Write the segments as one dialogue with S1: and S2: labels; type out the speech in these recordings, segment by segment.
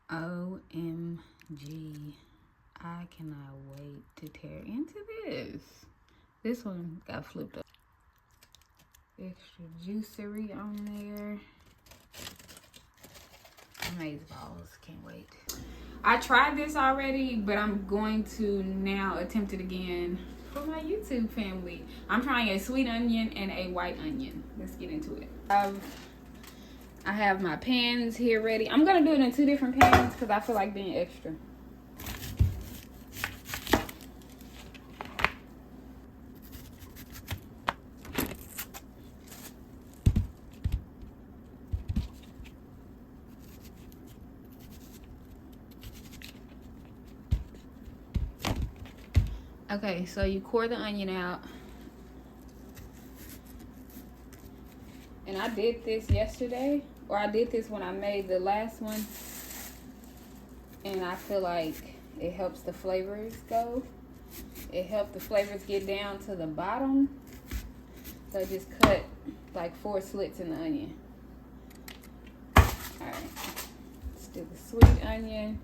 S1: OMG. I cannot wait to tear into this. This one got flipped up. Extra juicery on there. Amazeballs. Can't wait. I tried this already, but I'm going to now attempt it again for my YouTube family. I'm trying a sweet onion and a white onion. Let's get into it. I have my pans here ready. I'm gonna do it in 2 different pans because I feel like being extra. Okay, so you core the onion out. And I did this yesterday, or I did this when I made the last one. And I feel like it helps the flavors go. It helped the flavors get down to the bottom. So just cut like 4 slits in the onion. Alright, let's do the sweet onion.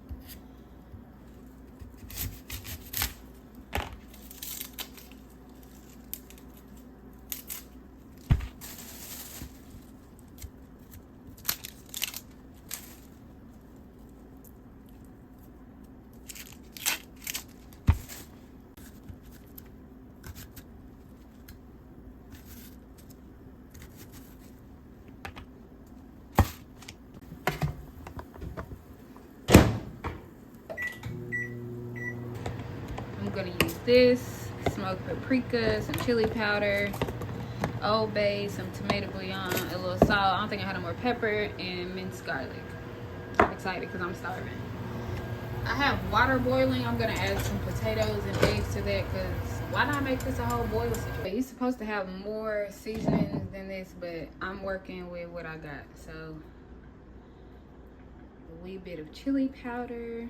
S1: I'm gonna use this smoked paprika, some chili powder, Old Bay, some tomato bouillon, a little salt. I don't think I had no more pepper, and minced garlic. I'm excited because I'm starving. I have water boiling. I'm gonna add some potatoes and eggs to that because why not make this a whole boil situation? You're supposed to have more seasonings than this, but I'm working with what I got. So a wee bit of chili powder.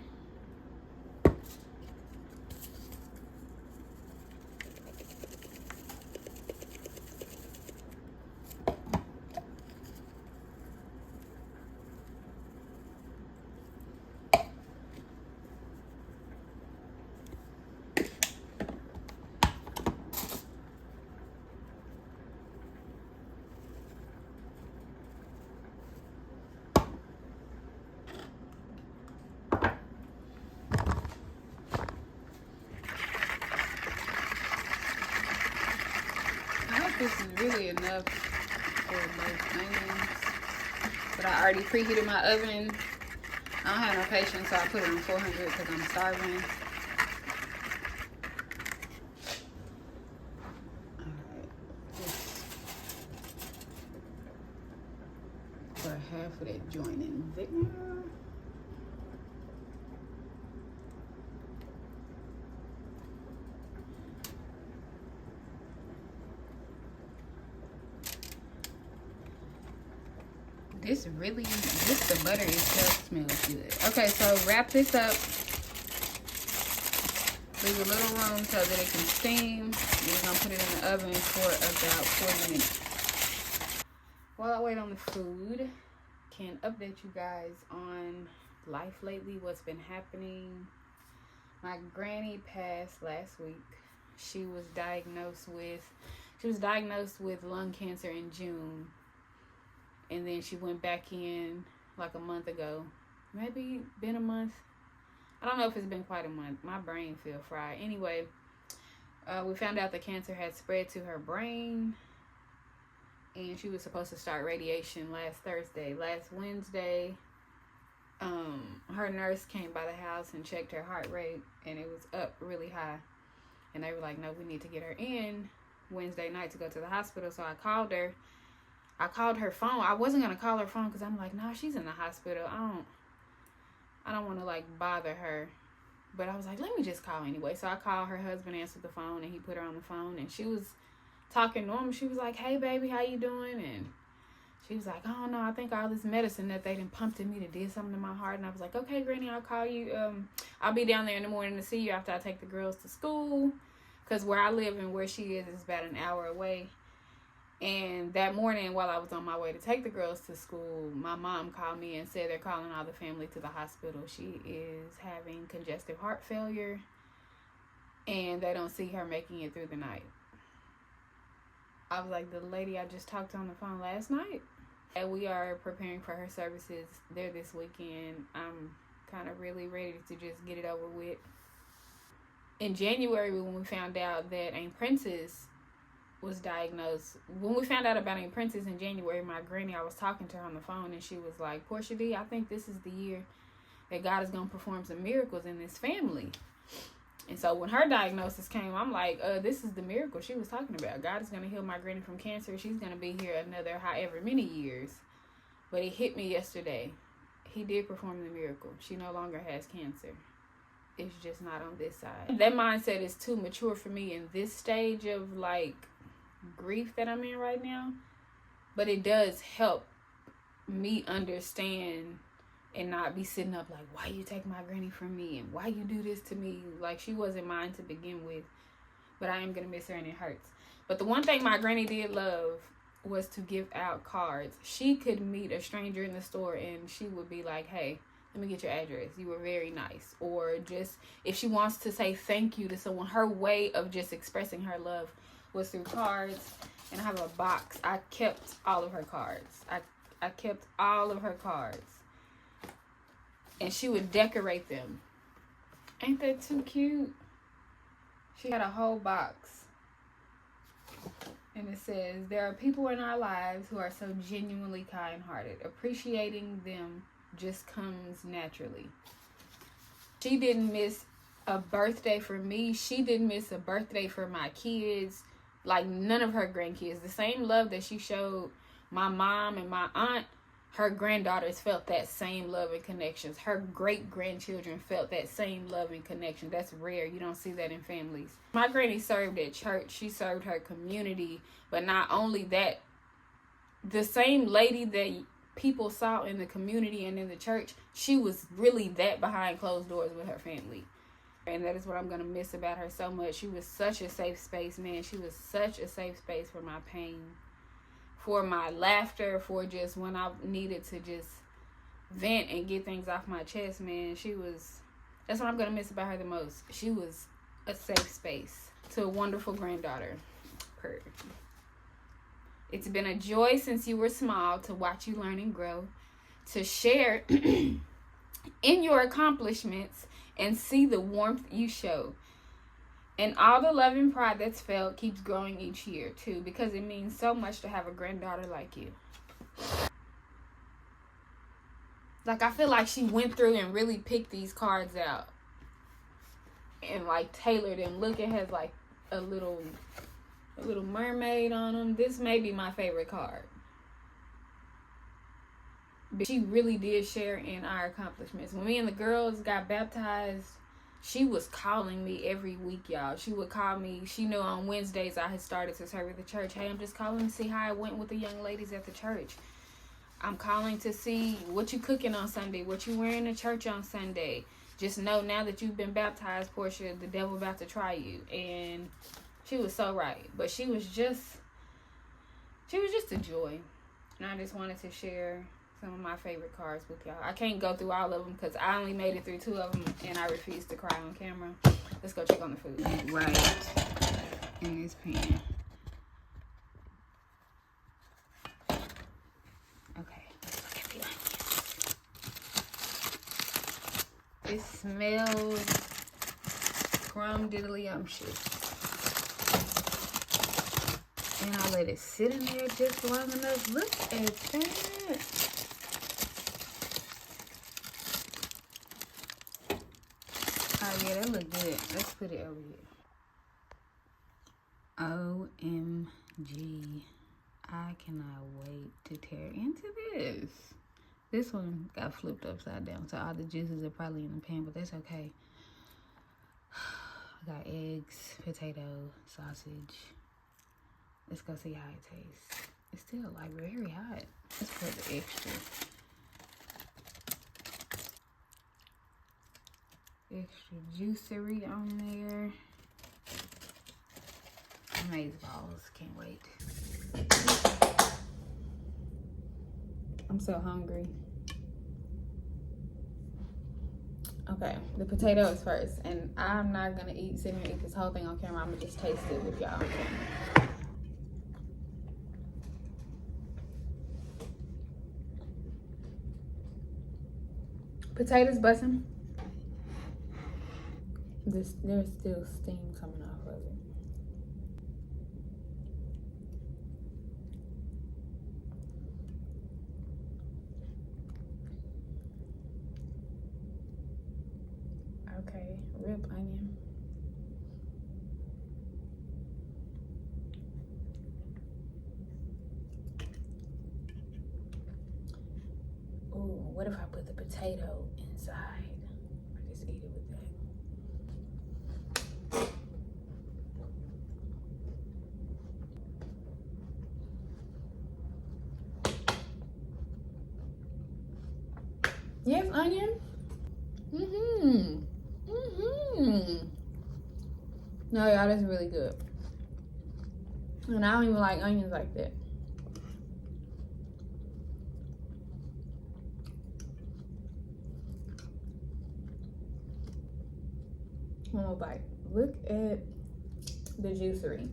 S1: This is really enough for both onions. But I already preheated my oven. I don't have no patience, so I put it on 400 because I'm starving. Alright, just put half of that joint in there. The butter itself smells good. Okay, so wrap this up. Leave a little room so that it can steam. We're gonna put it in the oven for about 40 minutes. While I wait on the food, can update you guys on life lately, what's been happening. My granny passed last week. She was diagnosed with lung cancer in June. And then she went back in like a month ago. Maybe been a month. I don't know if it's been quite a month. My brain feel fried. Anyway, we found out the cancer had spread to her brain. And she was supposed to start radiation last Thursday. Last Wednesday, her nurse came by the house and checked her heart rate. And it was up really high. And they were like, no, we need to get her in Wednesday night to go to the hospital. So I called her. I called her phone. I wasn't going to call her phone because I'm like, nah, she's in the hospital. I don't want to like bother her. But I was like, let me just call anyway. So I called, her husband answered the phone and he put her on the phone and she was talking normal. She was like, hey baby, how you doing? And she was like, oh no, I think all this medicine that they done pumped in me that did something to my heart. And I was like, okay, Granny, I'll call you. I'll be down there in the morning to see you after I take the girls to school. Because where I live and where she is about an hour away. And that morning, while I was on my way to take the girls to school, my mom called me and said they're calling all the family to the hospital. She is having congestive heart failure, and they don't see her making it through the night. I was like, the lady I just talked to on the phone last night? And we are preparing for her services there this weekend. I'm kind of really ready to just get it over with. In January, when we found out that Aunt Princess was diagnosed, when we found out about Aunt Princess in January, my granny, I was talking to her on the phone, and she was like, Portia D, I think this is the year that God is going to perform some miracles in this family. And so when her diagnosis came, I'm like, this is the miracle she was talking about. God is going to heal my granny from cancer. She's going to be here another however many years. But it hit me yesterday. He did perform the miracle. She no longer has cancer. It's just not on this side. That mindset is too mature for me in this stage of like grief that I'm in right now. But it does help me understand and not be sitting up like, why you take my granny from me and why you do this to me? Like, she wasn't mine to begin with, but I am gonna miss her and it hurts. But the one thing my granny did love was to give out cards. She could meet a stranger in the store and she would be like, hey, let me get your address. You were very nice. Or just if she wants to say thank you to someone, her way of just expressing her love was through cards. And I have a box. I kept all of her cards. I kept all of her cards. And she would decorate them. Ain't that too cute? She had a whole box. And it says, there are people in our lives who are so genuinely kind-hearted. Appreciating them just comes naturally. She didn't miss a birthday for me. She didn't miss a birthday for my kids. Like, none of her grandkids. The same love that she showed my mom and my aunt, her granddaughters felt that same love and connections. Her great-grandchildren felt that same love and connection. That's rare. You don't see that in families. My granny served at church. She served her community. But not only that, the same lady that people saw in the community and in the church, she was really that behind closed doors with her family. And that is what I'm going to miss about her so much. She was such a safe space, man. She was such a safe space for my pain, for my laughter, for just when I needed to just vent and get things off my chest, man. That's what I'm going to miss about her the most. She was a safe space to a wonderful granddaughter. It's been a joy since you were small to watch you learn and grow, to share in your accomplishments and see the warmth you show. And all the love and pride that's felt keeps growing each year, too, because it means so much to have a granddaughter like you. Like, I feel like she went through and really picked these cards out and, like, tailored them. Look, it has, like, a little mermaid on them. This may be my favorite card. But she really did share in our accomplishments. When me and the girls got baptized, she was calling me every week, y'all. She would call me. She knew on Wednesdays I had started to serve at the church. Hey, I'm just calling to see how it went with the young ladies at the church. I'm calling to see what you cooking on Sunday, what you wearing to church on Sunday. Just know now that you've been baptized, Portia, the devil about to try you. And she was so right. But she was just a joy. And I just wanted to share some of my favorite cards with y'all. I can't go through all of them because I only made it through 2 of them and I refuse to cry on camera. Let's go check on the food. Right in this pan. Okay, let's look at the onions. It smells crumb diddly-umptious. And I let it sit in there just long enough. Look at that. Oh, yeah, that look good. Let's put it over here. OMG. I cannot wait to tear into this. This one got flipped upside down, so all the juices are probably in the pan, but that's okay. I got eggs, potato, sausage. Let's go see how it tastes. It's still like very hot. Let's put the extra juicery on there. Amaze balls, can't wait. so hungry. Okay, the potatoes first. And I'm not gonna sit here and eat this whole thing on camera. I'm gonna just taste it with y'all on camera. Potatoes busting. There's still steam coming off of it. Okay, rib onion. Ooh, what if I put the potato inside? I just eat it with that. Yes, onion. No, y'all, that's really good. And I don't even like onions like that. One more bite. Look at the juicery.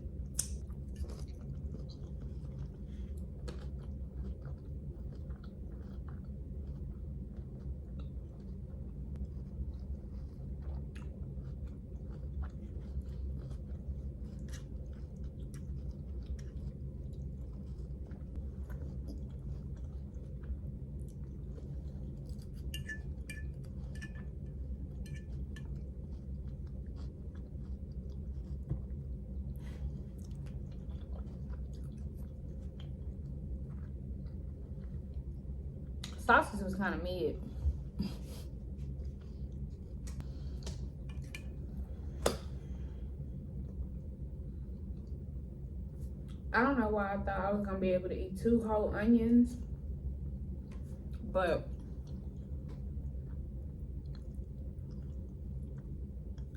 S1: Sausage was kind of mid. I don't know why I thought I was gonna be able to eat 2 whole onions, but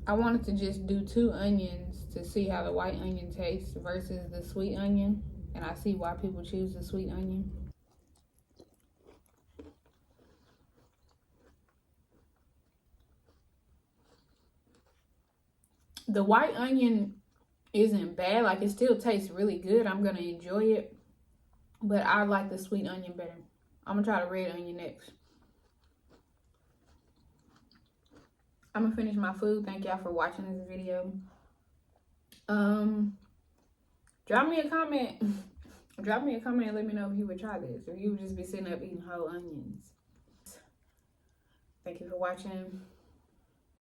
S1: I wanted to just do 2 onions to see how the white onion tastes versus the sweet onion, and I see why people choose the sweet onion. The white onion isn't bad. Like, it still tastes really good. I'm gonna enjoy it, but I like the sweet onion better. I'm gonna try the red onion next. I'm gonna finish my food. Thank y'all for watching this video. Drop me a comment. Drop me a comment and let me know if you would try this, or you would just be sitting up eating whole onions. Thank you for watching.